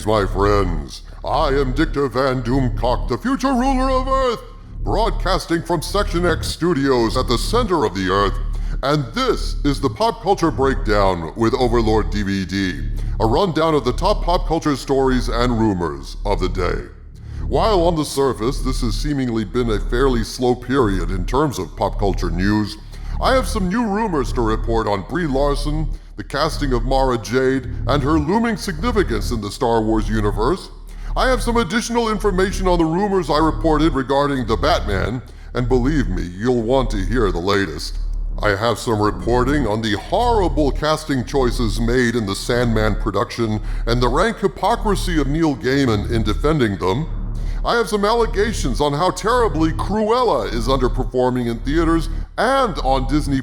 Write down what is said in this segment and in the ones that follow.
Greetings, my friends. I am Dictor Van Doomcock, the future ruler of Earth, broadcasting from Section X Studios at the center of the Earth, and this is the Pop Culture Breakdown with Overlord DVD, a rundown of the top pop culture stories and rumors of the day. While on the surface, this has seemingly been a fairly slow period in terms of pop culture news, I have some new rumors to report on Brie Larson, the casting of Mara Jade, and her looming significance in the Star Wars universe. I have some additional information on the rumors I reported regarding the Batman, and believe me, you'll want to hear the latest. I have some reporting on the horrible casting choices made in the Sandman production and the rank hypocrisy of Neil Gaiman in defending them. I have some allegations on how terribly Cruella is underperforming in theaters and on Disney+,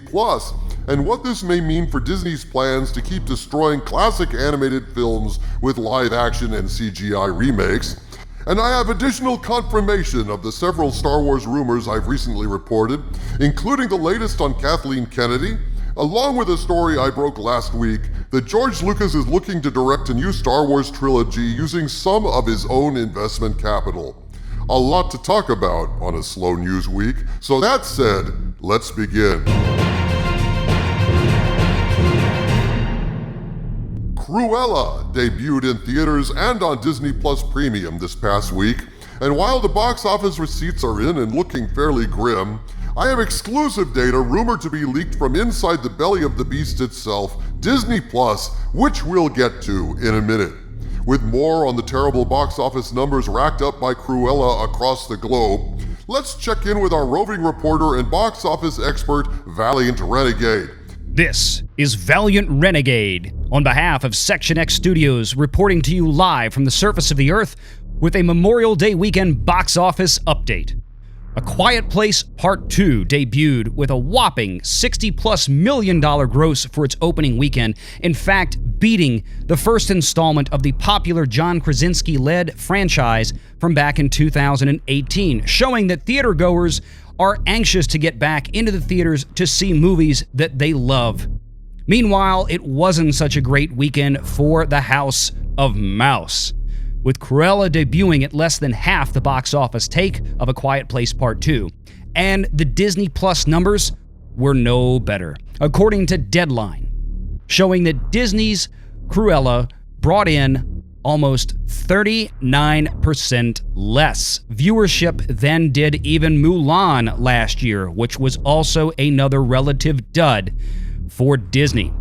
and what this may mean for Disney's plans to keep destroying classic animated films with live action and CGI remakes. And I have additional confirmation of the several Star Wars rumors I've recently reported, including the latest on Kathleen Kennedy, along with a story I broke last week that George Lucas is looking to direct a new Star Wars trilogy using some of his own investment capital. A lot to talk about on a slow news week, so that said, let's begin. Cruella debuted in theaters and on Disney Plus Premium this past week, and while the box office receipts are in and looking fairly grim, I have exclusive data rumored to be leaked from inside the belly of the beast itself, Disney Plus, which we'll get to in a minute. With more on the terrible box office numbers racked up by Cruella across the globe, let's check in with our roving reporter and box office expert, Valiant Renegade. This is Valiant Renegade, on behalf of Section X Studios, reporting to you live from the surface of the Earth with a Memorial Day weekend box office update. A Quiet Place Part 2 debuted with a whopping $60+ million gross for its opening weekend, in fact, beating the first installment of the popular John Krasinski-led franchise from back in 2018, showing that theatergoers are anxious to get back into the theaters to see movies that they love. Meanwhile, it wasn't such a great weekend for the House of Mouse, with Cruella debuting at less than half the box office take of A Quiet Place Part 2. And the Disney Plus numbers were no better, according to Deadline, showing that Disney's Cruella brought in almost 39% less viewership than did even Mulan last year, which was also another relative dud for Disney.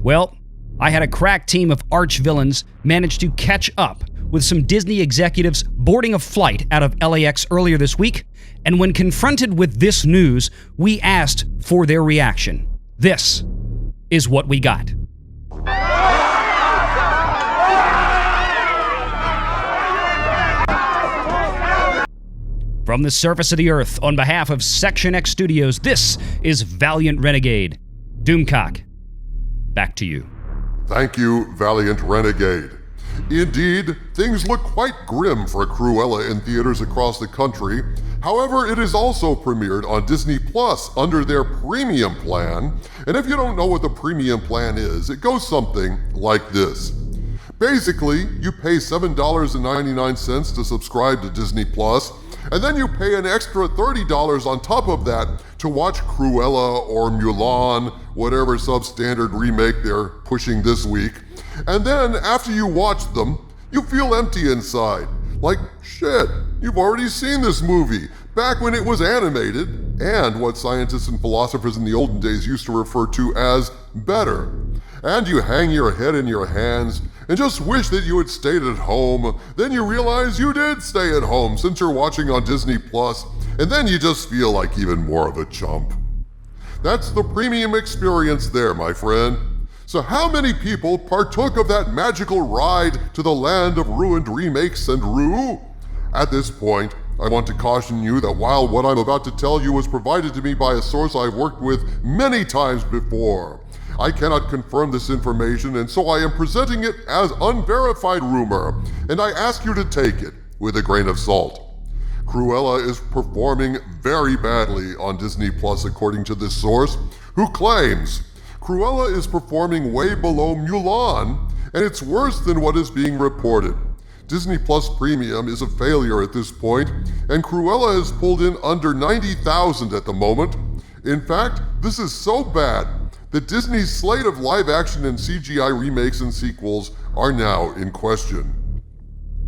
Well, I had a crack team of arch-villains manage to catch up with some Disney executives boarding a flight out of LAX earlier this week, and when confronted with this news, we asked for their reaction. This is what we got. From the surface of the Earth, on behalf of Section X Studios, this is Valiant Renegade. Doomcock, back to you. Thank you, Valiant Renegade. Indeed, things look quite grim for Cruella in theaters across the country. However, it is also premiered on Disney Plus under their premium plan. And if you don't know what the premium plan is, it goes something like this. Basically, you pay $7.99 to subscribe to Disney Plus, and then you pay an extra $30 on top of that to watch Cruella or Mulan, whatever substandard remake they're pushing this week. And then after you watch them, you feel empty inside. Like, shit, you've already seen this movie back when it was animated, and what scientists and philosophers in the olden days used to refer to as better. And you hang your head in your hands and just wish that you had stayed at home. Then you realize you did stay at home since you're watching on Disney Plus, and then you just feel like even more of a chump. That's the premium experience there, my friend. So how many people partook of that magical ride to the land of ruined remakes and rue? At this point, I want to caution you that while what I'm about to tell you was provided to me by a source I've worked with many times before, I cannot confirm this information, and so I am presenting it as unverified rumor, and I ask you to take it with a grain of salt. Cruella is performing very badly on Disney Plus, according to this source, who claims Cruella is performing way below Mulan, and it's worse than what is being reported. Disney Plus Premium is a failure at this point, and Cruella has pulled in under 90,000 at the moment. In fact, this is so bad that Disney's slate of live-action and CGI remakes and sequels are now in question.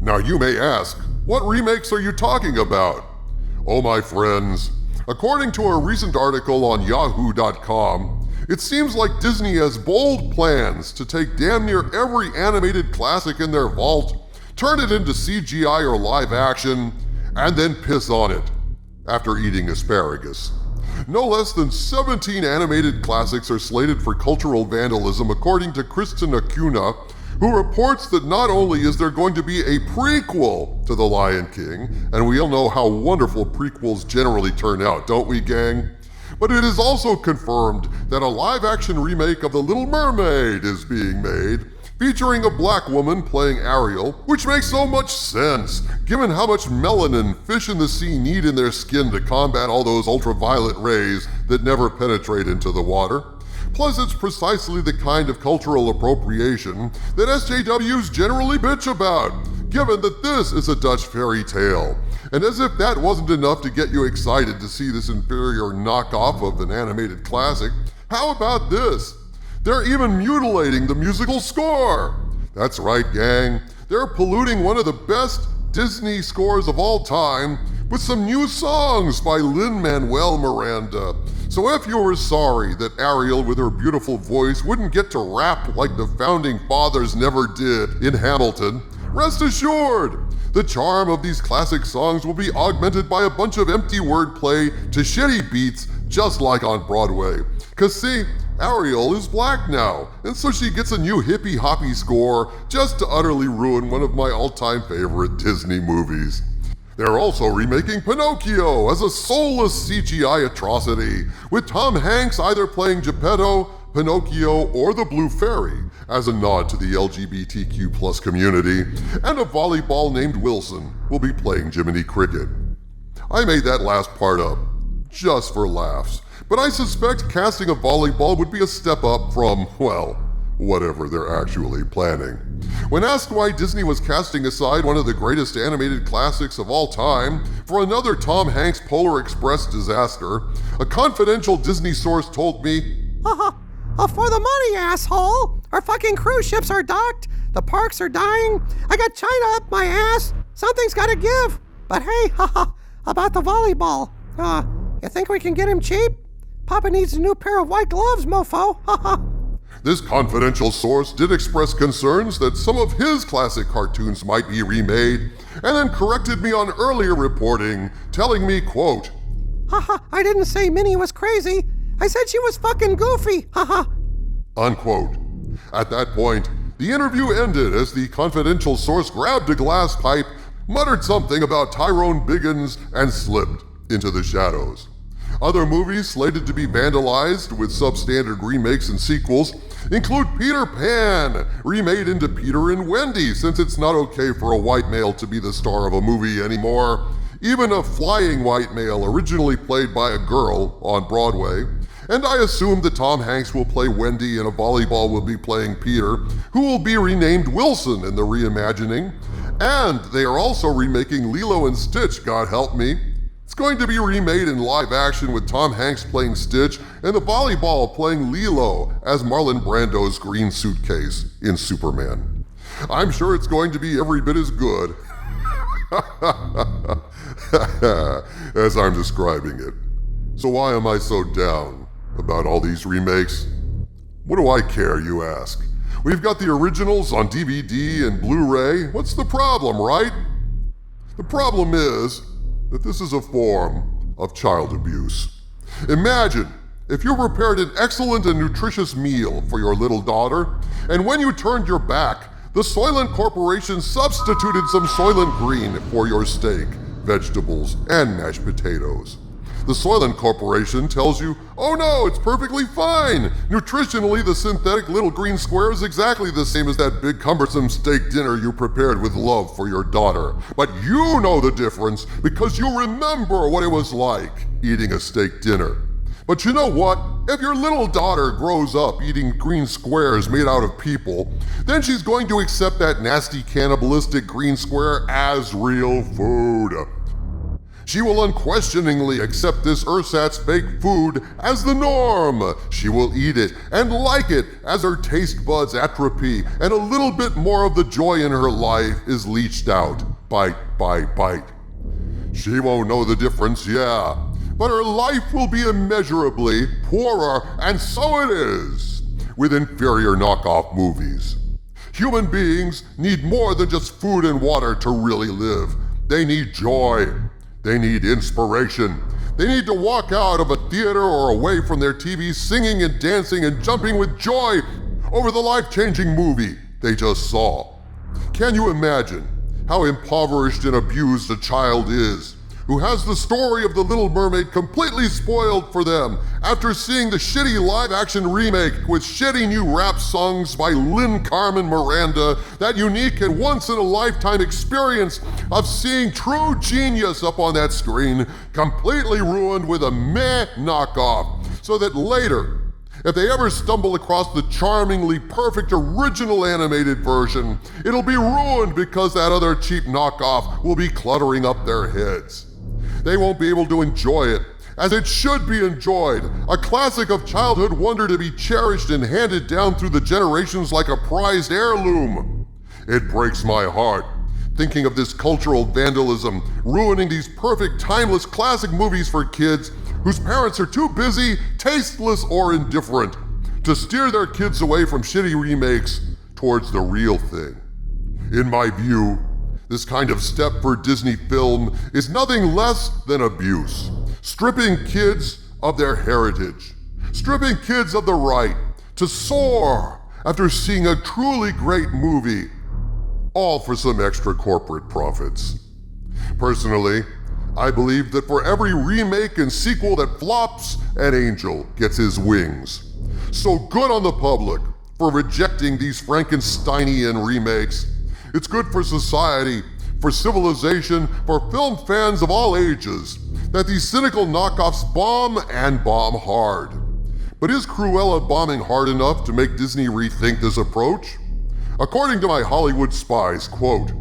Now you may ask, what remakes are you talking about? Oh my friends, according to a recent article on yahoo.com, it seems like Disney has bold plans to take damn near every animated classic in their vault, turn it into CGI or live action, and then piss on it after eating asparagus. No less than 17 animated classics are slated for cultural vandalism, according to Kristen Acuna, who reports that not only is there going to be a prequel to The Lion King, and we all know how wonderful prequels generally turn out, don't we, gang? But it is also confirmed that a live-action remake of The Little Mermaid is being made, featuring a black woman playing Ariel, which makes so much sense, given how much melanin fish in the sea need in their skin to combat all those ultraviolet rays that never penetrate into the water. Plus, it's precisely the kind of cultural appropriation that SJWs generally bitch about, given that this is a Dutch fairy tale. And as if that wasn't enough to get you excited to see this inferior knockoff of an animated classic, how about this? They're even mutilating the musical score. That's right, gang. They're polluting one of the best Disney scores of all time with some new songs by Lin-Manuel Miranda. So if you were sorry that Ariel with her beautiful voice wouldn't get to rap like the founding fathers never did in Hamilton, rest assured, the charm of these classic songs will be augmented by a bunch of empty wordplay to shitty beats just like on Broadway. 'Cause see, Ariel is black now, and so she gets a new hippie-hoppy score just to utterly ruin one of my all-time favorite Disney movies. They're also remaking Pinocchio as a soulless CGI atrocity, with Tom Hanks either playing Geppetto, Pinocchio, or the Blue Fairy, as a nod to the LGBTQ+ community, and a volleyball named Wilson will be playing Jiminy Cricket. I made that last part up, just for laughs, but I suspect casting a volleyball would be a step up from, well, whatever they're actually planning. When asked why Disney was casting aside one of the greatest animated classics of all time for another Tom Hanks Polar Express disaster, a confidential Disney source told me, For the money, asshole! Our fucking cruise ships are docked, the parks are dying, I got China up my ass, something's gotta give. But hey, about the volleyball, you think we can get him cheap? Papa needs a new pair of white gloves, mofo, This confidential source did express concerns that some of his classic cartoons might be remade, and then corrected me on earlier reporting, telling me, quote, I didn't say Minnie was crazy, I said she was fucking goofy, unquote. At that point, the interview ended as the confidential source grabbed a glass pipe, muttered something about Tyrone Biggins, and slipped into the shadows. Other movies slated to be vandalized with substandard remakes and sequels include Peter Pan, remade into Peter and Wendy, since it's not okay for a white male to be the star of a movie anymore, even a flying white male originally played by a girl on Broadway, and I assume that Tom Hanks will play Wendy and a volleyball will be playing Peter, who will be renamed Wilson in the reimagining, and they are also remaking Lilo and Stitch, God help me. It's going to be remade in live action with Tom Hanks playing Stitch and the volleyball playing Lilo as Marlon Brando's green suitcase in Superman. I'm sure it's going to be every bit as good as I'm describing it. So why am I so down about all these remakes? What do I care, you ask? We've got the originals on DVD and Blu-ray. What's the problem, right? The problem is that this is a form of child abuse. Imagine if you prepared an excellent and nutritious meal for your little daughter, and when you turned your back, the Soylent Corporation substituted some Soylent Green for your steak, vegetables, and mashed potatoes. The Soylent Corporation tells you, oh no, it's perfectly fine. Nutritionally, the synthetic little green square is exactly the same as that big cumbersome steak dinner you prepared with love for your daughter. But you know the difference because you remember what it was like eating a steak dinner. But you know what? If your little daughter grows up eating green squares made out of people, then she's going to accept that nasty cannibalistic green square as real food. She will unquestioningly accept this ersatz fake food as the norm. She will eat it and like it as her taste buds atrophy and a little bit more of the joy in her life is leached out, bite by bite. She won't know the difference, yeah, but her life will be immeasurably poorer, and so it is with inferior knockoff movies. Human beings need more than just food and water to really live. They need joy. They need inspiration. They need to walk out of a theater or away from their TV singing and dancing and jumping with joy over the life-changing movie they just saw. Can you imagine how impoverished and abused a child is who has the story of The Little Mermaid completely spoiled for them after seeing the shitty live-action remake with shitty new rap songs by Lynn-Carmen Miranda, that unique and once-in-a-lifetime experience of seeing true genius up on that screen, completely ruined with a meh knockoff, so that later, if they ever stumble across the charmingly perfect original animated version, it'll be ruined because that other cheap knockoff will be cluttering up their heads. They won't be able to enjoy it as it should be enjoyed, a classic of childhood wonder to be cherished and handed down through the generations like a prized heirloom. It breaks my heart thinking of this cultural vandalism ruining these perfect, timeless classic movies for kids whose parents are too busy, tasteless, or indifferent to steer their kids away from shitty remakes towards the real thing. In my view, this kind of step for Disney film is nothing less than abuse, stripping kids of their heritage, stripping kids of the right to soar after seeing a truly great movie, all for some extra corporate profits. Personally, I believe that for every remake and sequel that flops, an angel gets his wings. So good on the public for rejecting these Frankensteinian remakes. It's good for society, for civilization, for film fans of all ages, that these cynical knockoffs bomb and bomb hard. But is Cruella bombing hard enough to make Disney rethink this approach? According to my Hollywood spies, quote,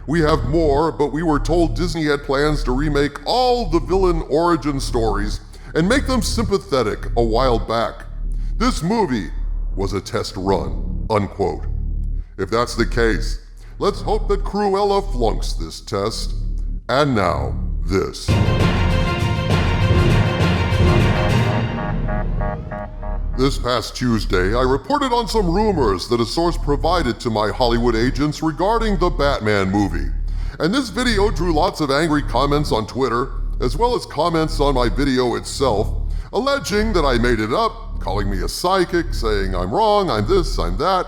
"We have more, but we were told Disney had plans to remake all the villain origin stories and make them sympathetic a while back. This movie was a test run," unquote. If that's the case, let's hope that Cruella flunks this test. And now, this. This past Tuesday, I reported on some rumors that a source provided to my Hollywood agents regarding the Batman movie. And this video drew lots of angry comments on Twitter, as well as comments on my video itself, alleging that I made it up, calling me a psychic, saying I'm wrong, I'm this, I'm that.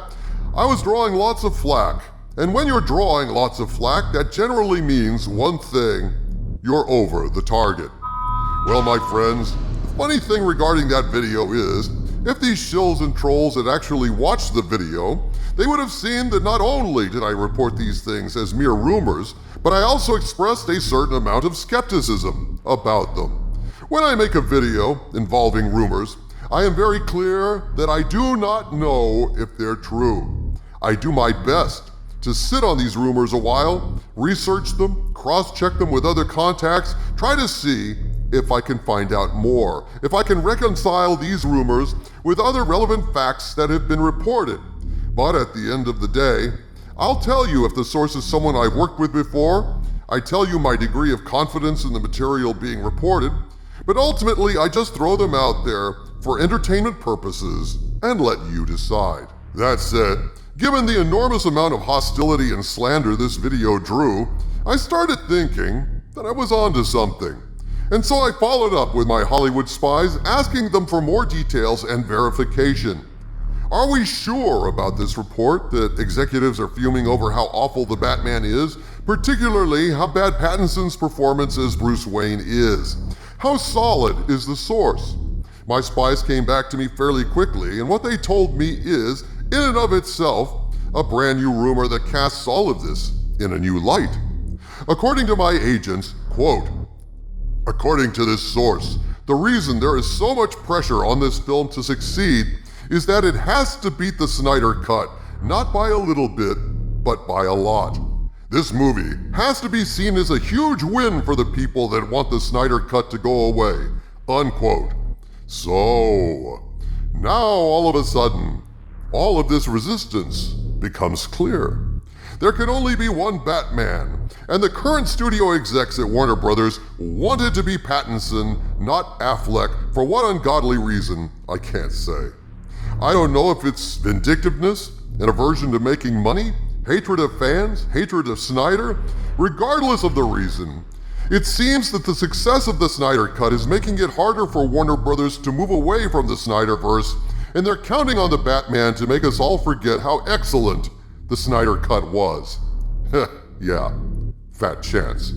I was drawing lots of flack. And when you're drawing lots of flack, that generally means one thing: you're over the target. Well, my friends, the funny thing regarding that video is, if these shills and trolls had actually watched the video, they would have seen that not only did I report these things as mere rumors, but I also expressed a certain amount of skepticism about them. When I make a video involving rumors, I am very clear that I do not know if they're true. I do my best to sit on these rumors a while, research them, cross-check them with other contacts, try to see if I can find out more, if I can reconcile these rumors with other relevant facts that have been reported. But at the end of the day, I'll tell you if the source is someone I've worked with before, I tell you my degree of confidence in the material being reported, but ultimately I just throw them out there for entertainment purposes and let you decide. That said, given the enormous amount of hostility and slander this video drew, I started thinking that I was onto something. And so I followed up with my Hollywood spies, asking them for more details and verification. Are we sure about this report that executives are fuming over how awful the Batman is, particularly how bad Pattinson's performance as Bruce Wayne is? How solid is the source? My spies came back to me fairly quickly, and what they told me is, in and of itself, a brand new rumor that casts all of this in a new light. According to my agents, quote, "According to this source, The reason there is so much pressure on this film to succeed is that it has to beat the Snyder Cut, not by a little bit, but by a lot. This movie has to be seen as a huge win for the people that want the Snyder Cut to go away, unquote. So, now all of a sudden, all of this resistance becomes clear. There can only be one Batman, and the current studio execs at Warner Brothers wanted to be Pattinson, not Affleck, for what ungodly reason, I can't say. I don't know if it's vindictiveness, an aversion to making money, hatred of fans, hatred of Snyder. Regardless of the reason, it seems that the success of the Snyder Cut is making it harder for Warner Brothers to move away from the Snyderverse, and they're counting on the Batman to make us all forget how excellent the Snyder Cut was. Yeah, fat chance.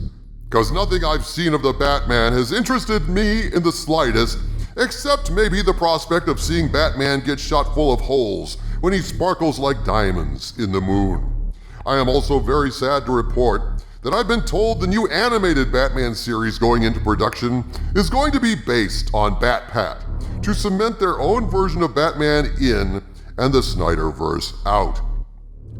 Because nothing I've seen of the Batman has interested me in the slightest, except maybe the prospect of seeing Batman get shot full of holes when he sparkles like diamonds in the moon. I am also very sad to report that I've been told the new animated Batman series going into production is going to be based on Bat-Pat, to cement their own version of Batman in and the Snyderverse out.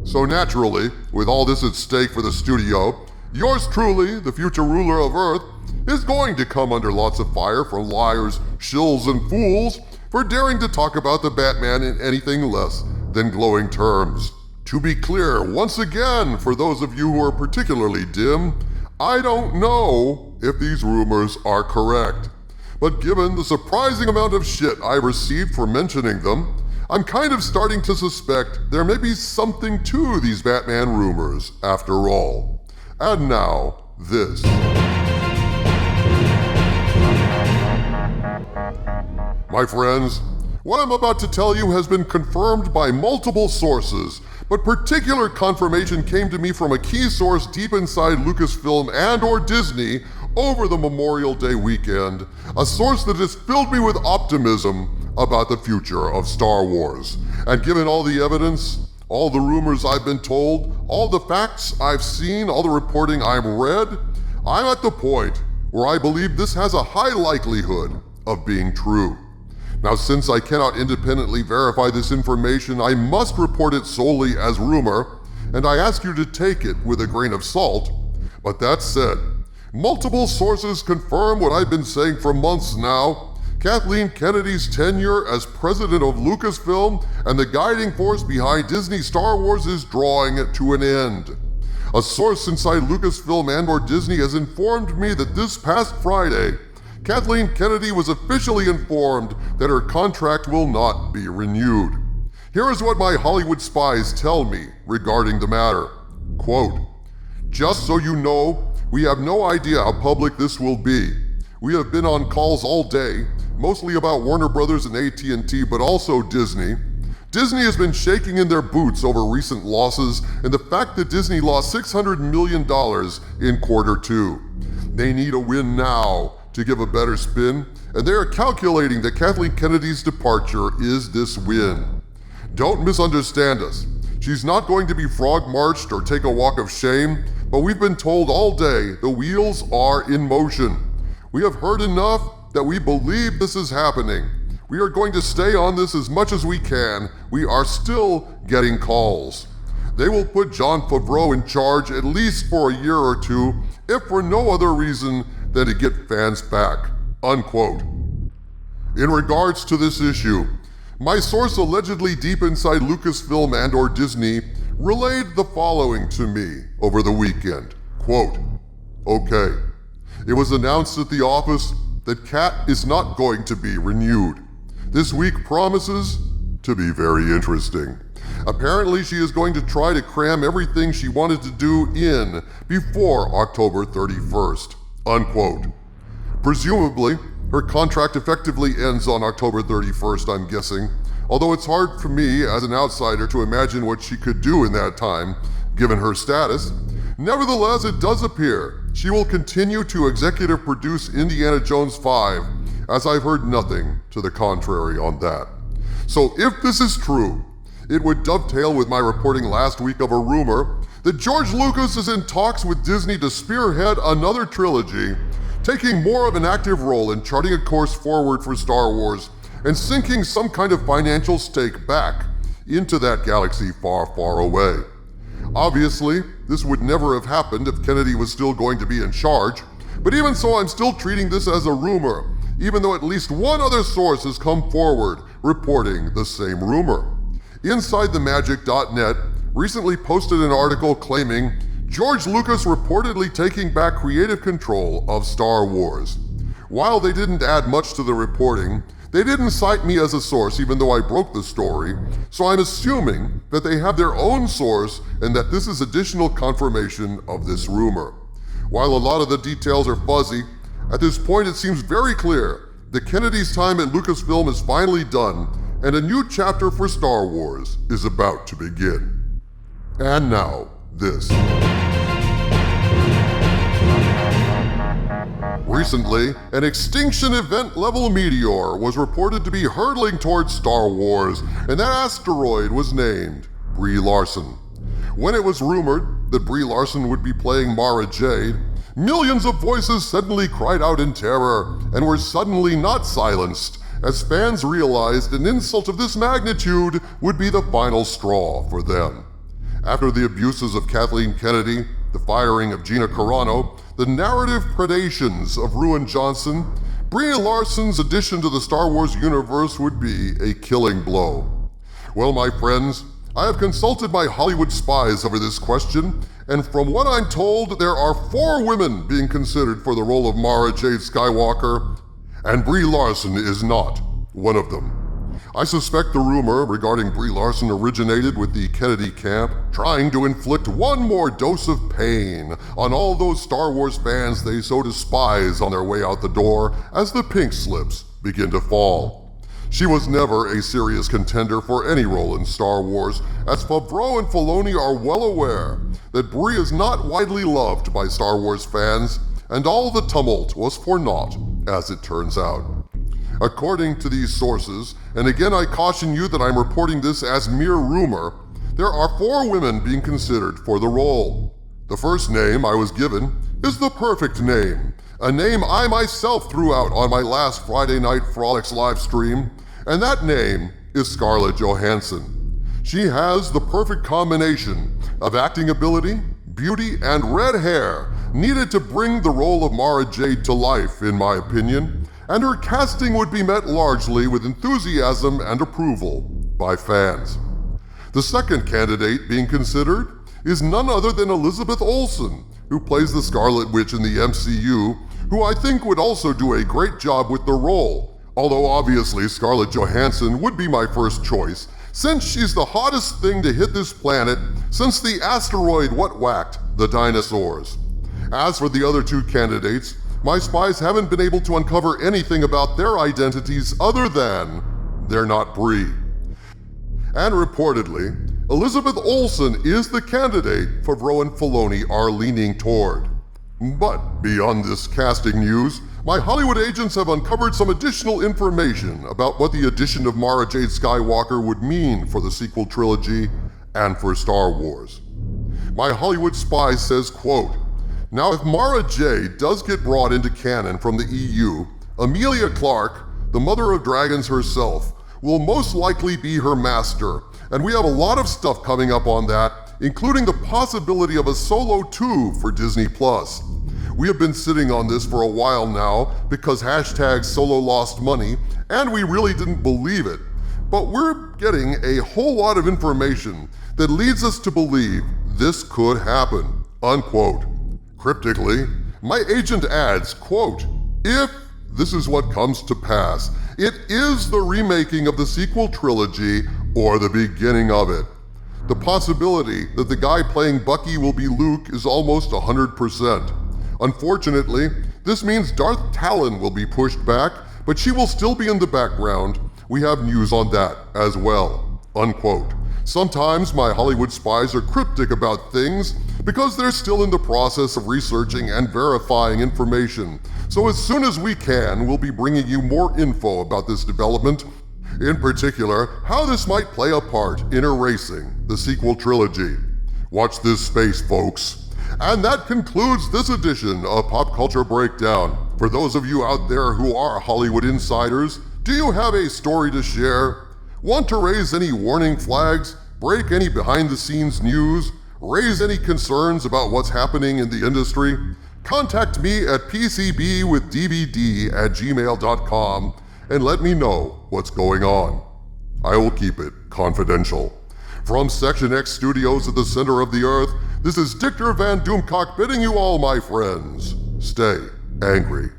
So naturally, with all this at stake for the studio, yours truly, the future ruler of Earth, is going to come under lots of fire from liars, shills, and fools for daring to talk about the Batman in anything less than glowing terms. To be clear, once again, for those of you who are particularly dim, I don't know if these rumors are correct. But given the surprising amount of shit I received for mentioning them, I'm kind of starting to suspect there may be something to these Batman rumors after all. And now, this. My friends, what I'm about to tell you has been confirmed by multiple sources, but particular confirmation came to me from a key source deep inside Lucasfilm and/or Disney over the Memorial Day weekend, a source that has filled me with optimism about the future of Star Wars. And given all the evidence, all the rumors I've been told, all the facts I've seen, all the reporting I've read, I'm at the point where I believe this has a high likelihood of being true. Now, since I cannot independently verify this information, I must report it solely as rumor, and I ask you to take it with a grain of salt. But that said, multiple sources confirm what I've been saying for months now. Kathleen Kennedy's tenure as president of Lucasfilm and the guiding force behind Disney Star Wars is drawing to an end. A source inside Lucasfilm and/or Disney has informed me that this past Friday, Kathleen Kennedy was officially informed that her contract will not be renewed. Here is what my Hollywood spies tell me regarding the matter. Quote, "Just so you know, we have no idea how public this will be. We have been on calls all day, mostly about Warner Brothers and AT&T, but also Disney. Disney has been shaking in their boots over recent losses and the fact that Disney lost $600 million in Q2. They need a win now to give a better spin, and they are calculating that Kathleen Kennedy's departure is this win. Don't misunderstand us. She's not going to be frog-marched or take a walk of shame, but we've been told all day the wheels are in motion. We have heard enough that we believe this is happening. We are going to stay on this as much as we can. We are still getting calls. They will put Jon Favreau in charge at least for a year or two, if for no other reason than to get fans back." Unquote. In regards to this issue, my source allegedly deep inside Lucasfilm and/or Disney relayed the following to me over the weekend. Quote, "Okay, it was announced at the office that Kat is not going to be renewed. This week promises to be very interesting. Apparently she is going to try to cram everything she wanted to do in before October 31st, unquote. Presumably, her contract effectively ends on October 31st, I'm guessing, although it's hard for me as an outsider to imagine what she could do in that time, given her status. Nevertheless, it does appear she will continue to executive produce Indiana Jones 5, as I've heard nothing to the contrary on that. So if this is true, it would dovetail with my reporting last week of a rumor that George Lucas is in talks with Disney to spearhead another trilogy taking more of an active role in charting a course forward for Star Wars and sinking some kind of financial stake back into that galaxy far, far away. Obviously, this would never have happened if Kennedy was still going to be in charge, but even so, I'm still treating this as a rumor, even though at least one other source has come forward reporting the same rumor. InsideTheMagic.net recently posted an article claiming George Lucas reportedly taking back creative control of Star Wars. While they didn't add much to the reporting, they didn't cite me as a source even though I broke the story, so I'm assuming that they have their own source and that this is additional confirmation of this rumor. While a lot of the details are fuzzy, at this point it seems very clear that Kennedy's time at Lucasfilm is finally done and a new chapter for Star Wars is about to begin. And now, this. Recently, an extinction event-level meteor was reported to be hurtling towards Star Wars, and that asteroid was named Brie Larson. When it was rumored that Brie Larson would be playing Mara Jade, millions of voices suddenly cried out in terror and were suddenly not silenced as fans realized an insult of this magnitude would be the final straw for them. After the abuses of Kathleen Kennedy, the firing of Gina Carano, the narrative predations of Ruin Johnson, Brie Larson's addition to the Star Wars universe would be a killing blow. Well, my friends, I have consulted my Hollywood spies over this question, and from what I'm told, there are 4 women being considered for the role of Mara Jade Skywalker, and Brie Larson is not one of them. I suspect the rumor regarding Brie Larson originated with the Kennedy camp trying to inflict one more dose of pain on all those Star Wars fans they so despise on their way out the door as the pink slips begin to fall. She was never a serious contender for any role in Star Wars, as Favreau and Filoni are well aware that Brie is not widely loved by Star Wars fans, and all the tumult was for naught, as it turns out. According to these sources, and again I caution you that I'm reporting this as mere rumor, there are 4 women being considered for the role. The first name I was given is the perfect name, a name I myself threw out on my last Friday Night Frolics live stream, and that name is Scarlett Johansson. She has the perfect combination of acting ability, beauty, and red hair needed to bring the role of Mara Jade to life, in my opinion, and her casting would be met largely with enthusiasm and approval by fans. The second candidate being considered is none other than Elizabeth Olsen, who plays the Scarlet Witch in the MCU, who I think would also do a great job with the role, although obviously Scarlett Johansson would be my first choice, since she's the hottest thing to hit this planet since the asteroid what whacked the dinosaurs. As for the other 2 candidates, my spies haven't been able to uncover anything about their identities other than they're not Brie. And reportedly, Elizabeth Olsen is the candidate Favreau and Filoni are leaning toward. But beyond this casting news, my Hollywood agents have uncovered some additional information about what the addition of Mara Jade Skywalker would mean for the sequel trilogy and for Star Wars. My Hollywood spy says, quote, "Now if Mara Jade does get brought into canon from the EU, Emilia Clarke, the Mother of Dragons herself, will most likely be her master, and we have a lot of stuff coming up on that, including the possibility of a Solo 2 for Disney+. We have been sitting on this for a while now because hashtag Solo lost money, and we really didn't believe it. But we're getting a whole lot of information that leads us to believe this could happen," unquote. Cryptically, my agent adds, quote, "If this is what comes to pass, it is the remaking of the sequel trilogy or the beginning of it. The possibility that the guy playing Bucky will be Luke is almost 100%. Unfortunately, this means Darth Talon will be pushed back, but she will still be in the background. We have news on that as well," unquote. Sometimes my Hollywood spies are cryptic about things because they're still in the process of researching and verifying information. So as soon as we can, we'll be bringing you more info about this development, in particular, how this might play a part in erasing the sequel trilogy. Watch this space, folks. And that concludes this edition of Pop Culture Breakdown. For those of you out there who are Hollywood insiders, do you have a story to share? Want to raise any warning flags, break any behind-the-scenes news, raise any concerns about what's happening in the industry? Contact me at pcbwithdvd@gmail.com and let me know what's going on. I will keep it confidential. From Section X Studios at the center of the earth, this is Dictor Van Doomcock bidding you all, my friends, stay angry.